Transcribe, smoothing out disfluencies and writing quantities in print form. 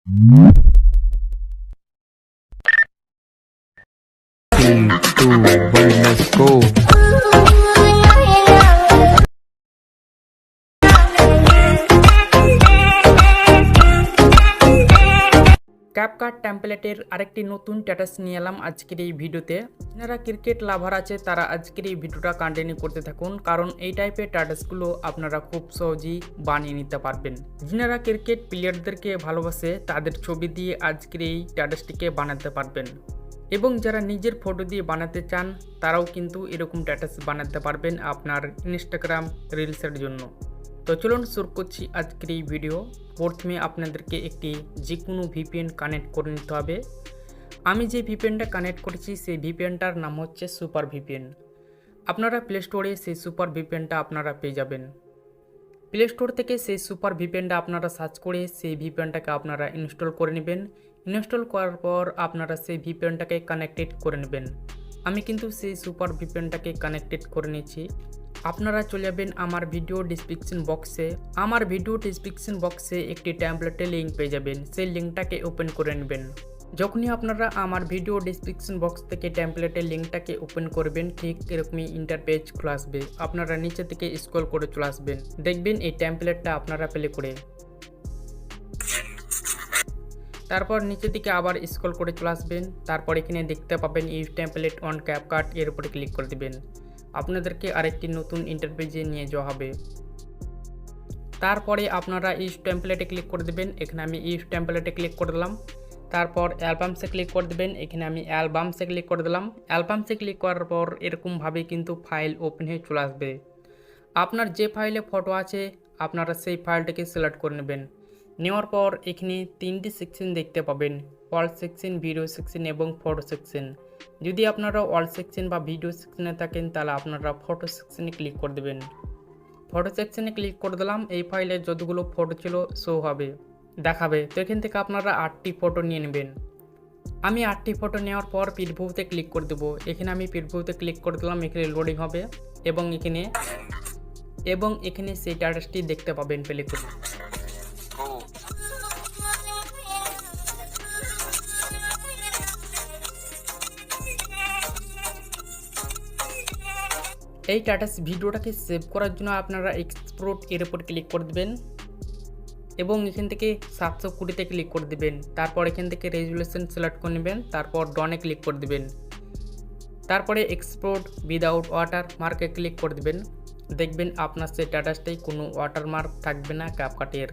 3, 2, 1, let's go. CapCut টেমপ্লেটের আরেকটি নতুন status নিয়ে এলাম আজকের এই ভিডিওতে। যারা ক্রিকেট লাভার আছে তারা আজকের এই ভিডিওটা কন্টিনিউ করতে থাকুন, কারণ এই টাইপের স্ট্যাটাসগুলো আপনারা খুব সহজেই বানিয়ে নিতে পারবেন। যারা ক্রিকেট প্লেয়ারদেরকে ভালোবাসে তাদের ছবি দিয়ে আজকের এই স্ট্যাটাসটিকে বানাতে পারবেন, এবং যারা নিজের ফটো দিয়ে বানাতে চান তারাও কিন্তু এরকম স্ট্যাটাস বানাতে পারবেন আপনার ইনস্টাগ্রাম রিলসের জন্য। তো চলুন শুরু করছি আজকের এই ভিডিও। প্রথমে আপনাদেরকে একটি যে কোনো ভিপিএন কানেক্ট করে নিতে হবে। আমি যে ভিপিএনটা কানেক্ট করেছি সেই ভিপিএনটার নাম হচ্ছে সুপার ভিপিএন। আপনারা প্লে স্টোরে সেই সুপার ভিপিএনটা আপনারা পেয়ে যাবেন। প্লে স্টোর থেকে সেই সুপার ভিপিএনটা আপনারা সার্চ করে সেই ভিপিএনটাকে আপনারা ইনস্টল করে নেবেন। ইনস্টল করার পর আপনারা সেই ভিপিএনটাকে কানেক্টেড করে নেবেন। আমি কিন্তু সেই সুপার ভিপিএনটাকে কানেক্টেড করে নিয়েছি। আপনারা চলে যাবেন আমার ভিডিও ডিসক্রিপশন বক্সে একটি টেমপ্লেটের লিঙ্ক পেয়ে যাবেন। সেই লিঙ্কটাকে ওপেন করে নেবেন। যখনই আপনারা আমার ভিডিও ডিসক্রিপশন বক্স থেকে টেমপ্লেটের লিঙ্কটাকে ওপেন করবেন, ঠিক এরকমই ইন্টারপেজ খুলে আসবে। আপনারা নিচে থেকে স্ক্রল করে চলে আসবেন, দেখবেন এই টেমপ্লেটটা আপনারা প্লে করে। তারপর নিচের দিকে আবার স্ক্রল করে চলে আসবেন। তারপর এখানে দেখতে পাবেন ইউজ টেমপ্লেট অন ক্যাপকাট, এর উপরে ক্লিক করে দেবেন। আপনাদেরকে আরেকটি নতুন ইন্টারপেজে নিয়ে যাওয়া হবে। তারপরে আপনারা ইউজ টেমপ্লেটে ক্লিক করে দেবেন। এখানে আমি ইউজ টেমপ্লেটে ক্লিক করে দিলাম। তারপর অ্যালবামসে ক্লিক করে দেবেন। এখানে আমি অ্যালবামসে ক্লিক করে দিলাম। অ্যালবামসে ক্লিক করার পর এরকমভাবে কিন্তু ফাইল ওপেন হয়ে চলে আসবে। আপনার যে ফাইলে ফটো আছে আপনারা সেই ফাইলটাকে সিলেক্ট করে নেবেন। নেওয়ার পর এখানে তিনটি সেকশন দেখতে পাবেন, অল সেকশন, ভিডিও সেকশন এবং ফটো সেকশন। যদি আপনারা অল সেকশন বা ভিডিও সেকশনে থাকেন তাহলে আপনারা ফটো সেকশনে ক্লিক করে দেবেন। ফটো সেকশনে ক্লিক করে দিলাম। এই ফাইলে যতগুলো ফটো ছিল শো হবে, দেখাবে। তো এখান থেকে আপনারা 8টি ফটো নিয়ে নেবেন। আমি 8টি ফটো নেওয়ার পর প্রিভিউতে ক্লিক করে দেবো। এখানে আমি প্রিভিউতে ক্লিক করে দিলাম। এখানে লোডিং হবে এবং এখানে সেই স্ট্যাটাসটি দেখতে পাবেন প্লে করে। এই স্ট্যাটাস ভিডিওটাকে সেভ করার জন্য আপনারা এক্সপোর্ট এর উপর ক্লিক করে দেবেন এবং এখান থেকে 720তে ক্লিক করে দেবেন। তারপর এখান থেকে রেজুলেশন সিলেক্ট করে নেবেন। তারপর ডনে ক্লিক করে দেবেন। তারপরে এক্সপোর্ট উইদাউট ওয়াটারমার্কে ক্লিক করে দেবেন। দেখবেন আপনার সেই স্ট্যাটাসটাই কোনো ওয়াটারমার্ক থাকবে না ক্যাপকাটের।